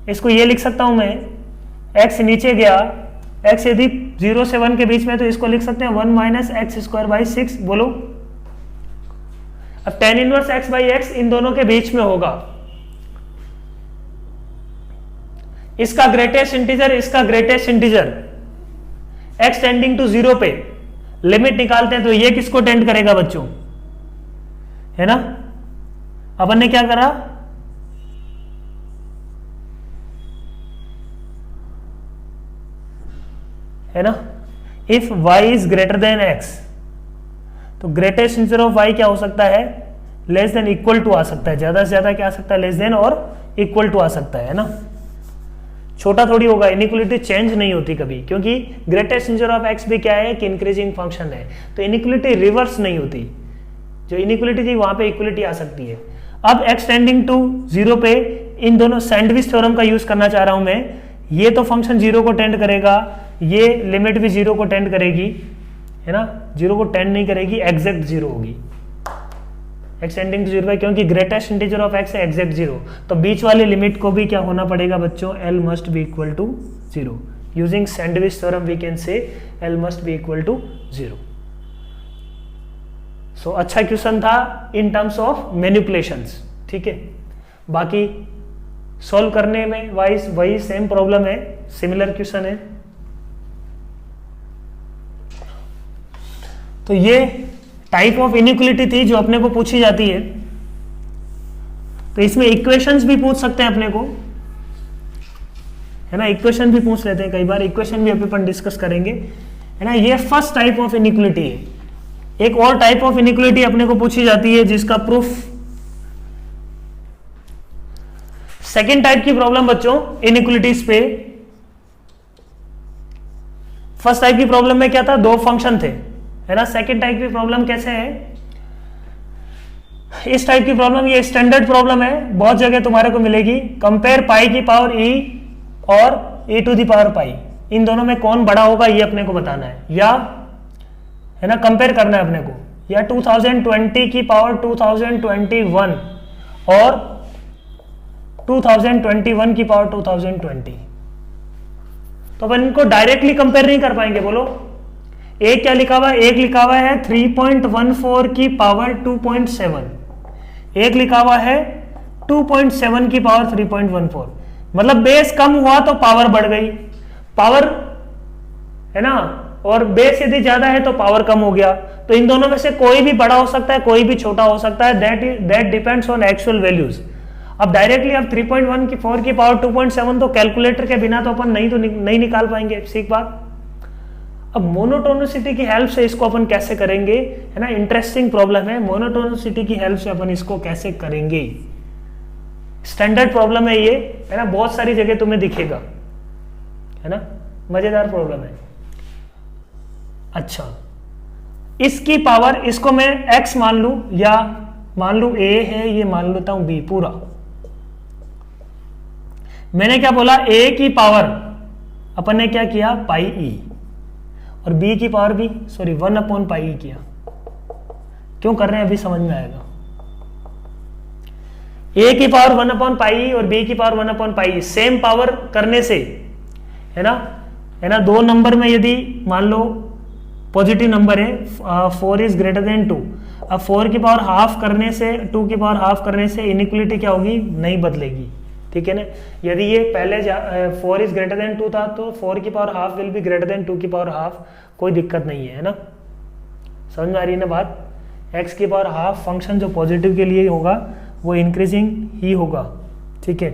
इसको ये लिख सकता हूं मैं, x नीचे गया, x यदि 0 से 1 के बीच में, तो इसको लिख सकते हैं 1 माइनस एक्स स्क्वायर बाई 6। बोलो, अब tan inverse x by x इन दोनों के बीच में होगा, इसका ग्रेटेस्ट इंटीजर, इसका greatest integer, x tending to 0 पे लिमिट निकालते हैं, तो ये किसको टेंड करेगा बच्चों? है ना, अपन ने क्या करा? है ना, if y is greater than x, तो ग्रेटेस्ट इंटीजर ऑफ y क्या हो सकता है? लेस देन इक्वल टू आ सकता है, ज्यादा से ज्यादा क्या आ सकता है? लेस देन और इक्वल टू आ सकता है ना, छोटा थोड़ी होगा। इनइक्वलिटी चेंज नहीं होती कभी, क्योंकि ग्रेटेस्ट इंटीजर ऑफ x भी क्या है? कि इंक्रीजिंग फंक्शन है, तो इनइक्वलिटी रिवर्स नहीं होती। जो इनइक्वलिटी थी वहां पे इक्वलिटी आ सकती है। अब x टेंडिंग टू 0 पे इन दोनों सैंडविच थ्योरम का यूज करना चाह रहा हूं मैं। ये तो फंक्शन 0 को टेंड करेगा, ये लिमिट भी 0 को टेंड करेगी, है ना, 0 को टेंड नहीं करेगी, एग्जैक्ट 0 होगी। x टेंडिंग टू 0 है, क्योंकि ग्रेटेस्ट इंटीजर ऑफ x है एग्जैक्ट 0, तो बीच वाली लिमिट को भी क्या होना पड़ेगा बच्चों? L must be equal to 0। Using sandwich theorem we can say L must be equal to 0। So अच्छा क्वेश्चन था इन टर्म्स ऑफ मैनिपुलेशंस। ठीक है, बाकी सॉल्व करने में वाइज वही सेम प्रॉब्लम है, सिमिलर क्वेश्चन है। तो ये टाइप ऑफ इनइक्वलिटी थी जो अपने को पूछी जाती है। तो इसमें इक्वेशंस भी पूछ सकते हैं अपने को, है ना, इक्वेशन भी पूछ लेते हैं कई बार, इक्वेशन भी अपन डिस्कस करेंगे, है ना। ये फर्स्ट टाइप ऑफ इनइक्वलिटी है। एक और टाइप ऑफ इनइक्वलिटी अपने को पूछी जाती है जिसका प्रूफ, सेकेंड टाइप की प्रॉब्लम बच्चों इनइक्वलिटीज पे। फर्स्ट टाइप की प्रॉब्लम में क्या था? दो फंक्शन थे, है ना। सेकेंड टाइप की प्रॉब्लम कैसे है? इस टाइप की प्रॉब्लम, ये स्टैंडर्ड प्रॉब्लम है, बहुत जगह तुम्हारे को मिलेगी। कंपेयर पाई की पावर ई और ए टू द पावर पाई, इन दोनों में कौन बड़ा होगा ये अपने को बताना है, या है ना कंपेयर करना है अपने को, या 2020 की पावर 2021 और 2021 की पावर 2020। तो अपन इनको डायरेक्टली कंपेयर नहीं कर पाएंगे। बोलो एक क्या लिखा हुआ है, एक लिखा हुआ है 3.14 की पावर 2.7, एक लिखा हुआ है 2.7 की पावर 3.14। मतलब बेस कम हुआ तो पावर बढ़ गई, पावर है ना, और बेस यदि ज्यादा है तो पावर कम हो गया। तो इन दोनों में से कोई भी बड़ा हो सकता है, कोई भी छोटा हो सकता है, that depends on actual values. अब डायरेक्टली अब 3.1 की 4 की पावर 2.7 तो कैलकुलेटर के बिना तो अपन नहीं निकाल पाएंगे, सीख बात। अब मोनोटोनिसिटी की हेल्प से इसको अपन कैसे करेंगे, है ना, इंटरेस्टिंग प्रॉब्लम है। मोनोटोनिसिटी की हेल्प से अपन इसको कैसे करेंगे, स्टैंडर्ड प्रॉब्लम है ये, है ना, बहुत सारी जगह तुम्हें दिखेगा, है ना, मजेदार प्रॉब्लम है। अच्छा, इसकी पावर, इसको मैं x मान लू, या मान लू a है, ये मान लेता हूं b पूरा। मैंने क्या बोला, a की पावर अपन ने क्या किया पाई e, और b की पावर भी 1/पाई e किया। क्यों कर रहे हैं अभी समझ में आएगा। a की पावर 1/पाई और b की पावर 1/पाई, सेम पावर करने से, है ना, दो नंबर में यदि मान लो पॉजिटिव नंबर है, 4 इज ग्रेटर देन 2, अब 4 की पावर हाफ करने से, 2 की पावर हाफ करने से इनइक्वलिटी क्या होगी, नहीं बदलेगी, ठीक है ना। यदि ये पहले 4 इज ग्रेटर देन 2 था तो 4 की power half will be greater then 2 की पावर हाफ, कोई दिक्कत नहीं है ना, समझ में आ रही है ना बात। x की पावर हाफ फंक्शन जो पॉजिटिव के लिए होगा वो इंक्रीजिंग ही होगा, ठीक है।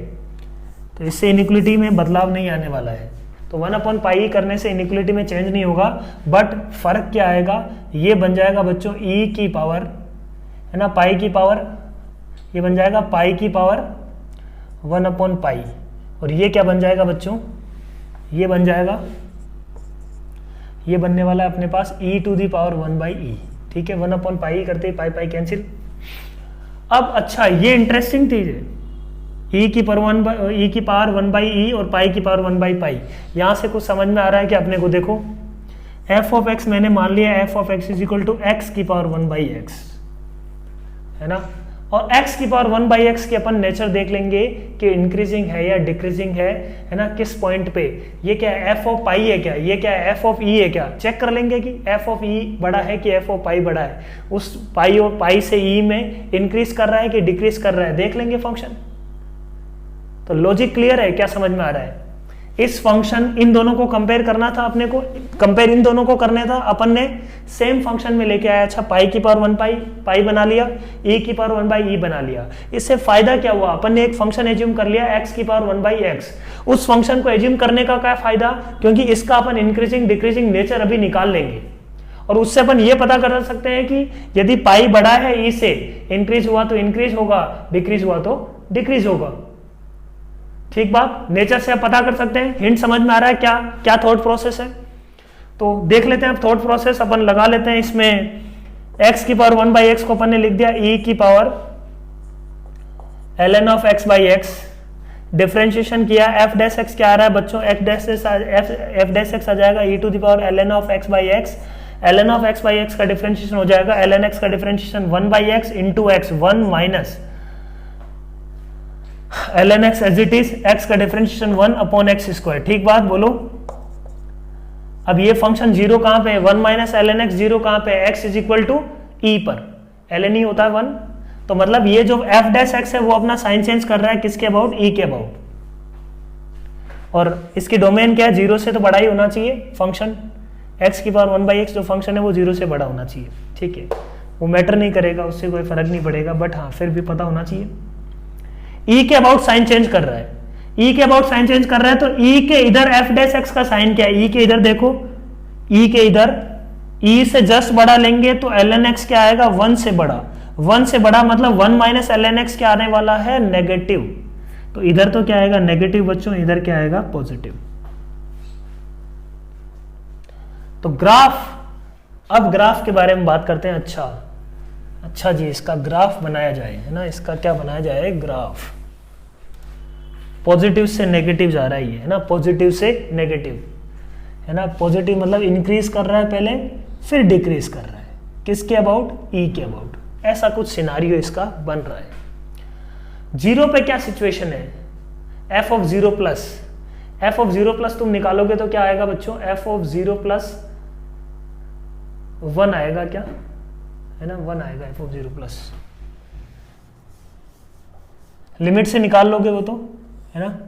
तो इससे इनइक्वलिटी में बदलाव नहीं आने वाला है। तो 1/पाई करने से इनइक्वलिटी में चेंज नहीं होगा, बट फर्क क्या आएगा, ये बन जाएगा बच्चों e की पावर, है ना, पाई की पावर, ये बन जाएगा पाई की पावर 1/पाई, और ये क्या बन जाएगा बच्चों, ये बन जाएगा, ये बनने वाला है अपने पास e to the power 1/e, ठीक है। 1/पाई करते ही पाई पाई कैंसिल। अब अच्छा, ये इंटरेस्टिंग चीज है, e की पावर 1/e और पाई की पावर 1/पाई। यहां से कुछ समझ में आ रहा है कि अपने को देखो, f ऑफ x मैंने मान लिया f of x is equal to x की पावर 1/x, है ना, और x की पावर 1/x की अपन नेचर देख लेंगे कि इंक्रीजिंग है या डिक्रीजिंग है ना, किस पॉइंट पे। ये क्या है, f ऑफ पाई है क्या, ये क्या है, f ऑफ e है क्या, चेक कर लेंगे कि f ऑफ e बड़ा है कि f ऑफ पाई बड़ा है। उस पाई और पाई से e में इंक्रीज कर रहा है कि डिक्रीज कर रहा है, देख लेंगे फंक्शन। तो लॉजिक क्लियर है, क्या समझ में आ रहा है। इस फंक्शन, इन दोनों को कंपेयर करना था अपने को, कंपेयर इन दोनों को करने था, अपन ने सेम फंक्शन में लेके आया। अच्छा, पाई की पावर 1 पाई बना लिया, e की पावर 1/e बना लिया। इससे फायदा क्या हुआ, अपन ने एक फंक्शन एज्यूम कर लिया x की पावर 1/x। उस फंक्शन को एज्यूम करने का क्या फायदा, क्योंकि इसका अपन इंक्रीजिंग डिक्रीजिंग नेचर अभी निकाल लेंगे, और उससे अपन ये पता कर सकते हैं कि यदि पाई बड़ा है e से, इंक्रीज हुआ तो इंक्रीज होगा, डिक्रीज हुआ तो डिक्रीज होगा, ठीक बात। नेचर से आप पता कर सकते हैं। हिंट समझ में आ रहा है क्या क्या थॉट प्रोसेस है। तो देख लेते हैं अब थॉट प्रोसेस, अपन लगा लेते हैं इसमें। x की पावर 1/x को अपन ने लिख दिया e की power ln of x/x, differentiation किया, f डैश x क्या आ रहा है बच्चों, f डैश x आ जाएगा e to the power ln of x/x। ln of x/x का डिफरेंशिएशन हो जाएगा, ln x का differentiation 1/x into x, 1 minus ln x as it is, x का डिफरेंशिएशन 1/x², ठीक बात बोलो। अब ये फंक्शन जीरो कहां पे है, 1 माइनस ln x, जीरो कहां पे, x is equal to e पर, ln e होता है 1। तो मतलब ये जो f डैश x है वो अपना साइन चेंज कर रहा है, किसके अबाउट, e के अबाउट। और इसकी डोमेन क्या है, जीरो से तो बड़ा ही होना चाहिए फंक्शन, x की पावर 1/x जो फंक्शन है वो जीरो से बड़ा होना चाहिए, ठीक है। वो मैटर नहीं करेगा, उससे कोई फर्क नहीं पड़ेगा, बट हाँ फिर भी पता होना चाहिए। e के अबाउट साइन चेंज कर रहा है, e के अबाउट साइन चेंज कर रहा है, तो e के इधर f डैश x का साइन क्या है, e के इधर देखो, e के इधर e से जस्ट बड़ा लेंगे तो ln x क्या आएगा, 1 से बड़ा, 1 से बड़ा मतलब 1 माइनस ln x क्या आने वाला है, नेगेटिव। तो इधर तो क्या आएगा नेगेटिव बच्चों, इधर क्या आएगा पॉजिटिव। तो ग्राफ, अब ग्राफ के बारे में बात करते हैं। अच्छा अच्छा जी, इसका ग्राफ बनाया जाए, है ना, इसका क्या बनाया जाए, ग्राफ। पॉजिटिव से नेगेटिव जा रहा है ये, है ना, पॉजिटिव से नेगेटिव, है ना, पॉजिटिव मतलब इंक्रीज कर रहा है पहले, फिर डिक्रीज कर रहा है, किसके अबाउट, ई के अबाउट। ऐसा कुछ सिनारियो इसका बन रहा है। जीरो पे क्या सिचुएशन है, f of zero plus, F of zero plus तुम निकालोगे तो क्या आएगा बच्चों, एफ ऑफ जीरो प्लस 1 आएगा, क्या है ना, 1 आएगा F of zero plus. Limit से निकाल लोगे वो तो, है ना,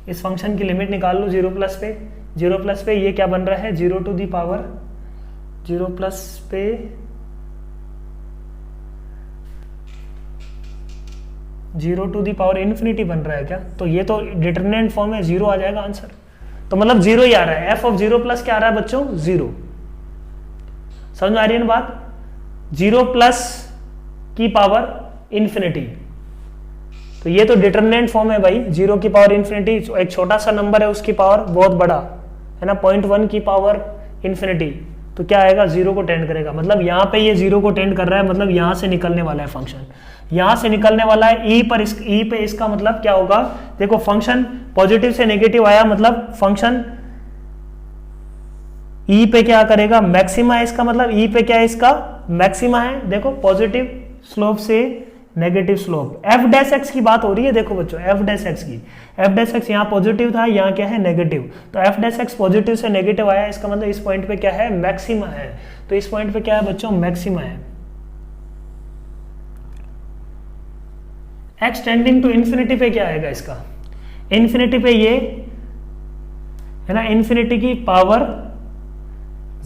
इस फंक्शन की लिमिट निकाल लो जीरो प्लस पे, जीरो प्लस पे ये क्या बन रहा है, 0 to the power, zero plus पे 0 टू दी पावर इन्फिनिटी बन रहा है क्या, तो ये तो डिटरमिनेंट फॉर्म है, 0 आ जाएगा आंसर, तो मतलब 0 ही आ रहा है। एफ ऑफ 0 प्लस क्या आ रहा है बच्चों, 0। समझ में आ रही है ना बात, 0 प्लस की पावर इन्फिनिटी, तो ये तो डिटरमिनेंट फॉर्म है भाई, 0 की पावर इन्फिनिटी, एक छोटा सा नंबर है उसकी पावर बहुत बड़ा, है ना, 0.1 की पावर इन्फिनिटी, तो क्या आएगा, 0 को टेंड करेगा, मतलब यहाँ पे ये 0 को टेंड कर रहा है, मतलब यहाँ से निकलने वाला है फंक्शन, यहाँ से निकलने वाला है, ई पे इसका मतलब क्या होगा, देखो फंक्शन पॉजिटिव से नेगेटिव आया, मतलब फंक्शन ई पे क्या करेगा, मैक्सिमा है इसका, मतलब ई पे क्या है इसका, मैक्सिमा है। देखो पॉजिटिव स्लोप से negative slope, F dash x की बात हो रही है, देखो बच्चों एफ डैश एक्स की, एफ डैश एक्स यहाँ पॉजिटिव था, यहाँ क्या है नेगेटिव, तो एफ डैश एक्स पॉजिटिव से नेगेटिव आया, इसका मतलब इस पॉइंट पे क्या है, मैक्सिमा है, तो इस पॉइंट पे क्या है बच्चों, मैक्सिमा है। एक्स टेंडिंग टू इन्फिनिटी पे क्या आएगा इसका, इन्फिनिटी पे ये है ना, इन्फिनिटी की पावर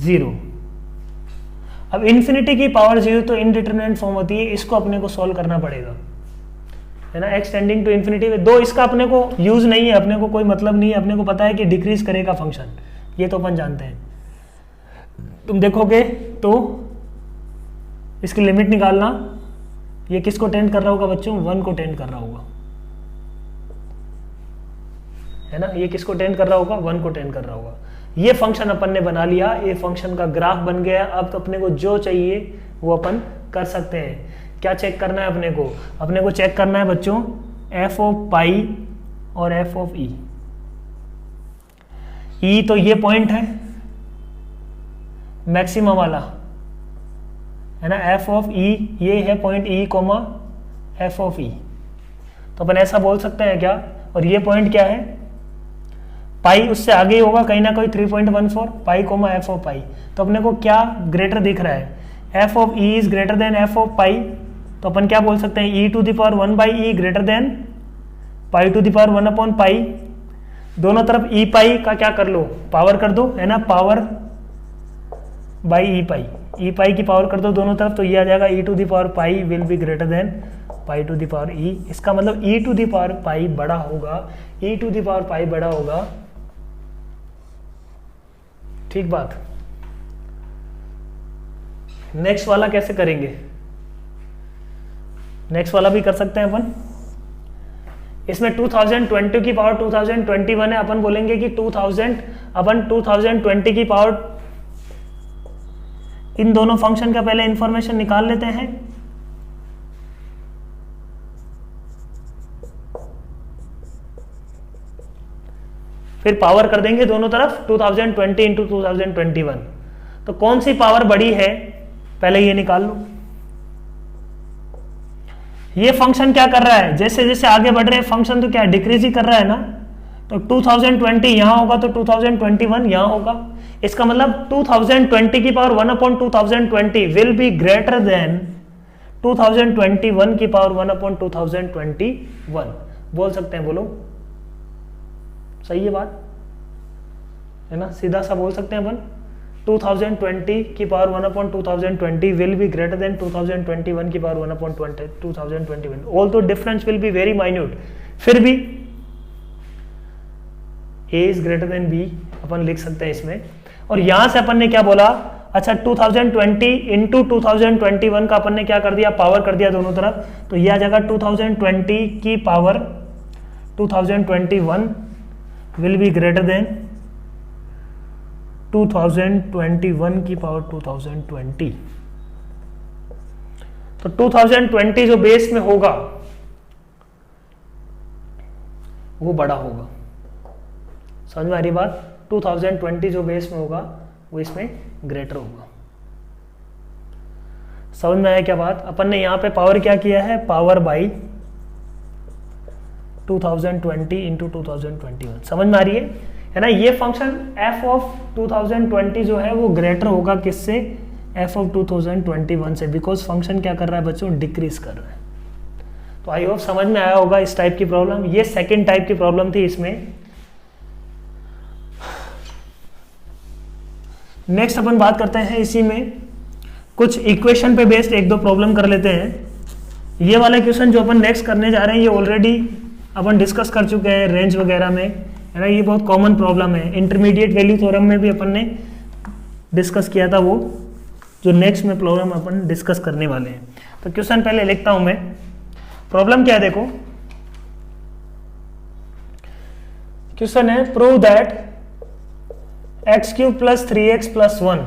0। अब इन्फिनिटी की पावर 0 तो इनडिटरमिनेंट फॉर्म होती है, इसको अपने को सॉल्व करना पड़ेगा, है ना, एक्स टेंडिंग टू इन्फिनिटी पे, दो इसका अपने को यूज नहीं है, अपने को कोई मतलब नहीं है, अपने को पता है कि डिक्रीज करेगा फंक्शन, ये तो अपन जानते हैं। तुम देखोगे तो इसकी लिमिट निकालना, ये किसको टेंड कर रहा होगा बच्चों, 1 को टेंड कर रहा होगा, है ना, ये किसको टेंड कर रहा होगा, 1 को टेंड कर रहा होगा। ये फंक्शन अपन ने बना लिया, ये फंक्शन का ग्राफ बन गया। अब तो अपने को जो चाहिए वो अपन कर सकते हैं। क्या चेक करना है अपने को चेक करना है बच्चों एफ ऑफ पाई और एफ ऑफ ई। ई तो ये पॉइंट है मैक्सिमा वाला, है ना, एफ ऑफ ई ये है point e comma f of e, तो अपन ऐसा बोल सकते हैं क्या, और ये पॉइंट क्या है पाई, उससे आगे ही होगा कहीं ना कोई 3.14 pi comma f of pi, तो अपने को क्या ग्रेटर दिख रहा है, f of e is greater than f of pi, तो अपन क्या बोल सकते हैं e to the power 1 by e greater than pi to the power 1 upon pi. दोनों तरफ ई पाई का क्या कर लो, पावर कर दो, है ना, पावर बाई ई पाई की पावर कर दो दोनों तरफ, तो ये आ जाएगा e to the power pi will be greater than pi to the power e. इसका मतलब e to the power pi बड़ा होगा, e to the power pi बड़ा होगा, ठीक बात। नेक्स्ट वाला कैसे करेंगे, नेक्स्ट वाला भी कर सकते हैं अपन। इसमें 2020 की पावर 2021 है, अपन बोलेंगे कि 2020 की पावर, इन दोनों फंक्शन का पहले इंफॉर्मेशन निकाल लेते हैं। फिर पावर कर देंगे दोनों तरफ 2020 इंटू 2021, तो कौन सी पावर बड़ी है पहले ये निकाल लो। ये फंक्शन क्या कर रहा है, जैसे जैसे आगे बढ़ रहे हैं फंक्शन तो क्या डिक्रीज ही कर रहा है ना, तो 2020 यहां होगा तो 2021 यहां होगा। इसका मतलब 2020 की power 1 upon 2020 will be greater then 2021 की पावर 1 अपॉन 2021 बोल सकते हैं, बोलो सही है बात, है ना, सीधा सा बोल सकते हैं अपन 2020 की power 1 upon 2020 will be greater then 2021 की पावर 1 अपॉन 2021, ऑल दो difference will be very minute, फिर भी a is greater then b अपन लिख सकते हैं इसमें। और यहां से अपन ने क्या बोला, अच्छा 2020 इंटू 2021 का अपन ने क्या कर दिया, पावर कर दिया दोनों तरफ, तो ये आ जाएगा 2020 की power 2021 will be greater then 2021 की पावर 2020, तो 2020 जो बेस में होगा वो बड़ा होगा। समझ में आ रही बात? 2020 जो बेस में होगा वो इसमें ग्रेटर होगा। समझ में आया क्या बात? अपन ने यहां पे पावर क्या किया है, पावर बाई 2020 इंटू 2021। समझ में आ रही है ना? ये फंक्शन f ऑफ 2020 जो है वो ग्रेटर होगा किससे, f ऑफ 2021 से, बिकॉज फंक्शन क्या कर रहा है बच्चों, डिक्रीज कर रहा है। तो आई होप समझ में आया होगा इस टाइप की प्रॉब्लम। ये सेकेंड टाइप की प्रॉब्लम थी इसमें। नेक्स्ट अपन बात करते हैं इसी में कुछ इक्वेशन पे बेस्ड एक दो प्रॉब्लम कर लेते हैं। ये वाला क्वेश्चन जो अपन नेक्स्ट करने जा रहे हैं ये ऑलरेडी अपन डिस्कस कर चुके हैं रेंज वगैरह में, है ना? ये बहुत कॉमन प्रॉब्लम है, इंटरमीडिएट वैल्यू थ्योरम में भी अपन ने डिस्कस किया था वो, जो नेक्स्ट में प्रॉब्लम अपन डिस्कस करने वाले हैं। तो क्वेश्चन पहले लिखता हूं मैं। प्रॉब्लम क्या है देखो, क्वेश्चन है prove that x³ + 3x + 1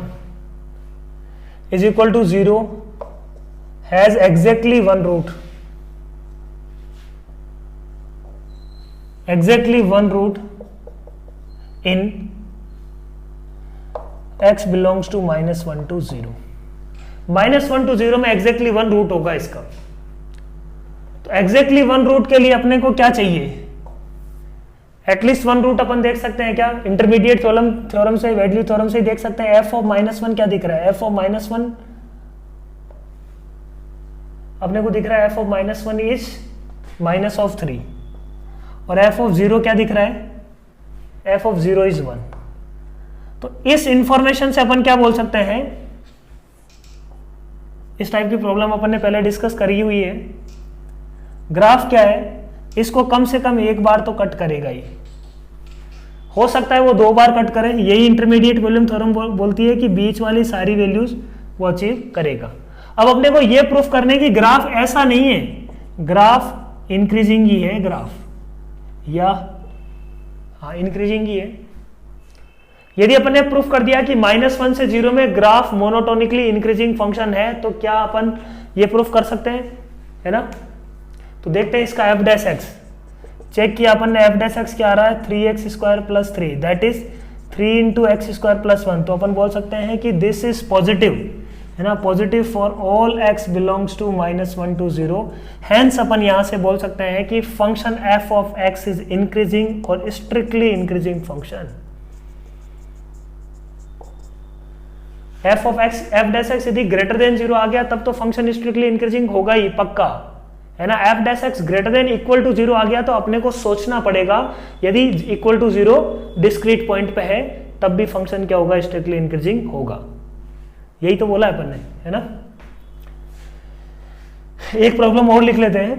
= 0 has exactly one root in x belongs to -1 to 0। -1 to 0 में एग्जैक्टली वन रूट होगा इसका। तो एग्जैक्टली वन रूट के लिए अपने को क्या चाहिए, एटलीस्ट वन रूट अपन देख सकते हैं क्या, इंटरमीडिएट थ्योरम से, वैल्यू थ्योरम से देख सकते हैं। f ऑफ -1 क्या दिख रहा है, f ऑफ -1 अपने को दिख रहा है f ऑफ -1 इज -3, और f ऑफ 0 क्या दिख रहा है, f ऑफ 0 इज 1। तो इस इंफॉर्मेशन से अपन क्या बोल सकते हैं, इस टाइप की प्रॉब्लम अपन ने पहले डिस्कस करी हुई है। ग्राफ क्या है, इसको कम से कम एक बार तो कट करेगा ही, हो सकता है वो 2 बार कट करे। यही इंटरमीडिएट वॉल्यूम थ्योरम बोलती है कि बीच वाली सारी वैल्यूज वो अचीव करेगा। अब अपने को ये प्रूफ करने की ग्राफ ऐसा नहीं है, ग्राफ इंक्रीजिंग ही है, ग्राफ या हाँ इंक्रीजिंग ही है। यदि अपन ने प्रूफ कर दिया कि -1 से 0 में ग्राफ मोनोटोनिकली इंक्रीजिंग फंक्शन है, तो क्या अपन ये प्रूफ कर सकते हैं, है ना? तो देखते हैं इसका f' चेक किया अपन ने, f' क्या आ रहा है, 3x² + 3 दैट इज 3 × x² + 1। तो अपन बोल सकते हैं कि दिस इज पॉजिटिव, है ना, positive for all x belongs to -1 to 0। Hence अपन यहां से बोल सकते हैं कि function f of x is increasing और strictly increasing function. f of x, f' यदि ग्रेटर देन 0 आ गया तब तो फंक्शन स्ट्रिक्टली इंक्रीजिंग होगा ही पक्का, है ना। f' greater than equal to 0 आ गया तो अपने को सोचना पड़ेगा, यदि इक्वल टू 0 डिस्क्रीट पॉइंट पे है तब भी फंक्शन क्या होगा, स्ट्रिक्टली इंक्रीजिंग होगा। यही तो बोला है अपन ने, है ना। एक प्रॉब्लम और लिख लेते हैं।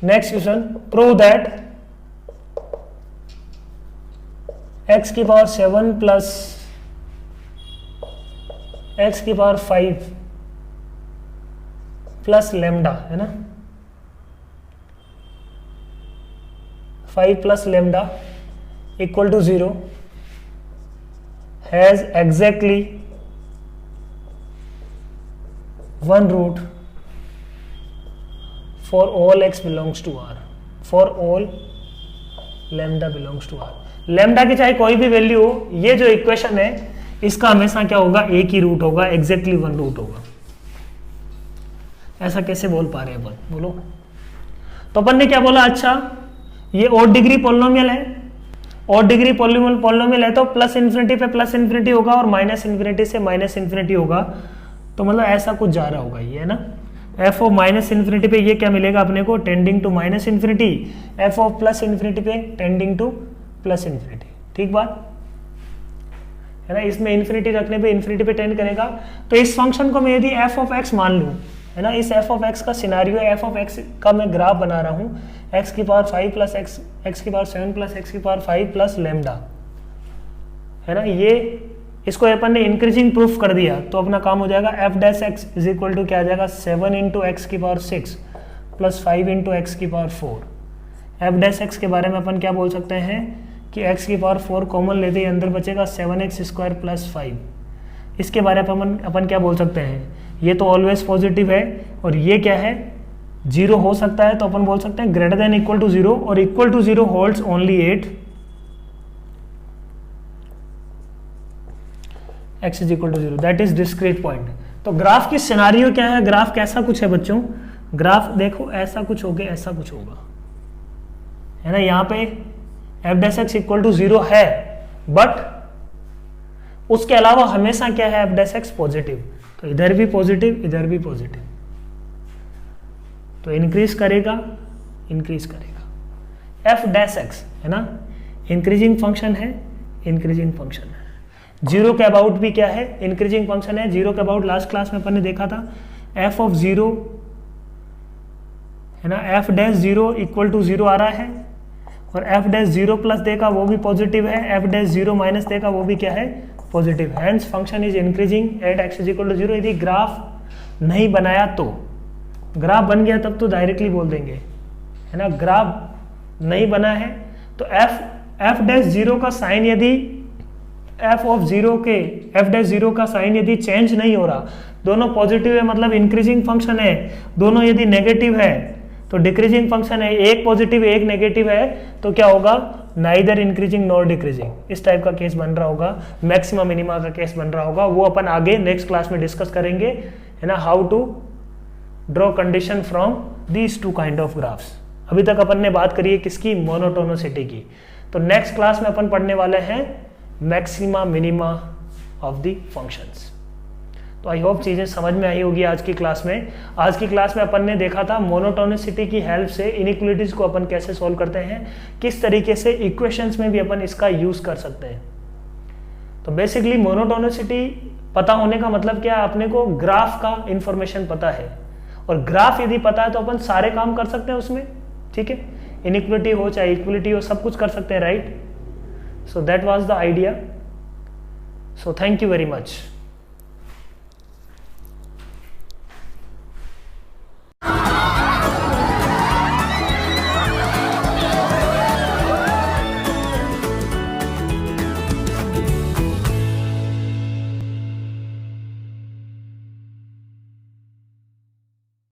Next question, prove that x⁴ plus x⁵ plus lambda, है ना, 5 plus lambda equal to 0 has exactly one root for all x belongs to r, for all lambda belongs to r। Lambda की चाहे कोई भी वैल्यू हो, ये जो equation है इसका हमेशा क्या होगा, एक ही रूट होगा, एग्जैक्टली वन रूट होगा। ऐसा कैसे बोल पा रहे हैं अपन, बोलो। तो अपन ने क्या बोला, अच्छा ये ऑड डिग्री पॉलिनोमियल है, ऑड डिग्री पॉलिनोमियल है तो प्लस इन्फिनिटी पे प्लस इन्फिनिटी होगा और माइनस इन्फिनिटी से माइनस इन्फिनिटी होगा। तो मतलब ऐसा कुछ जा रहा होगा ये, है ना। एफ ऑफ माइनस इन्फिनिटी पे ये क्या मिलेगा अपने को, tending to minus infinity, F of plus infinity पे टेंडिंग टू प्लस इन्फिनिटी। ठीक बात है ना, इसमें इन्फिनिटी रखने पे इन्फिनिटी पे टेंड करेगा। तो इस फंक्शन को मैं यदि एफ ऑफ एक्स मान लूँ, है ना, इस एफ ऑफ एक्स का सिनारियो, एफ ऑफ एक्स का मैं ग्राफ बना रहा हूँ, x⁵ plus x⁵ plus x⁵ plus lambda, है ना। ये इसको अपन ने इंक्रीजिंग प्रूफ कर दिया तो अपना काम हो जाएगा। f' इज इक्वल टू क्या आ जाएगा, 7 × x⁵ प्लस 5 × x⁴। f' के बारे में अपन क्या बोल सकते हैं कि x⁴ कॉमन लेते ही अंदर बचेगा 7x² प्लस 5, इसके बारे में अपन क्या बोल सकते हैं, ये तो ऑलवेज पॉजिटिव है और ये क्या है, जीरो हो सकता है, तो अपन बोल सकते हैं greater than equal to zero, और equal to zero holds only 8, x is equal to zero, that is discrete point. तो ग्राफ की सिनारियो क्या है, ग्राफ कैसा कुछ है बच्चों, ग्राफ देखो ऐसा कुछ होगा, ऐसा कुछ होगा, है ना। यहाँ पे F dash X equal to zero है, बट उसके अलावा हमेशा क्या है, एफ डैश एक्स पॉजिटिव, तो इधर भी पॉजिटिव, इधर भी पॉजिटिव, तो इंक्रीज करेगा, इंक्रीज करेगा। एफ डैश एक्स है ना, इंक्रीजिंग फंक्शन है, इंक्रीजिंग फंक्शन है। जीरो के अबाउट भी क्या है, इंक्रीजिंग फंक्शन है। जीरो के अबाउट लास्ट क्लास में अपन ने देखा था, एफ ऑफ जीरो है ना, f dash zero equal to zero आ रहा है, और एफ डैश जीरो प्लस देगा वो भी पॉजिटिव है, एफ डैश जीरो माइनस देगा वो भी क्या है, positive. Hence function is increasing at X is equal to zero. यदि ग्राफ नहीं बनाया तो, ग्राफ बन गया तब तो डायरेक्टली बोल देंगे, है ना। ग्राफ नहीं बना है तो एफ डैश जीरो का साइन, यदि एफ ऑफ जीरो के, एफ डैश जीरो का साइन यदि चेंज नहीं हो रहा, दोनों पॉजिटिव है मतलब इंक्रीजिंग फंक्शन है, दोनों यदि नेगेटिव है तो डिक्रीजिंग फंक्शन है, एक पॉजिटिव एक नेगेटिव है तो क्या होगा, नाइदर इंक्रीजिंग नॉर डिक्रीजिंग, इस टाइप का केस बन रहा होगा, मैक्सिमा मिनिमा का केस बन रहा होगा। वो अपन आगे नेक्स्ट क्लास में डिस्कस करेंगे, है ना, how to draw condition from these two kind of graphs. अभी तक अपन ने बात करी है किसकी, मोनोटोनिसिटी की। तो नेक्स्ट क्लास में अपन पढ़ने वाले हैं maxima minima of the functions. तो आई होप चीजें समझ में आई होगी आज की क्लास में। आज की क्लास में अपन ने देखा था मोनोटोनिसिटी की हेल्प से इनइक्वालिटीज को अपन कैसे सॉल्व करते हैं, किस तरीके से इक्वेशंस में भी अपन इसका यूज कर सकते हैं। तो बेसिकली मोनोटोनिसिटी पता होने का मतलब क्या है, अपने को ग्राफ का इंफॉर्मेशन पता है, और ग्राफ यदि पता है तो अपन सारे काम कर सकते हैं उसमें, ठीक है। इनइक्वालिटी हो चाहे इक्वलिटी हो, सब कुछ कर सकते हैं, right. So that was the idea. So thank you very much.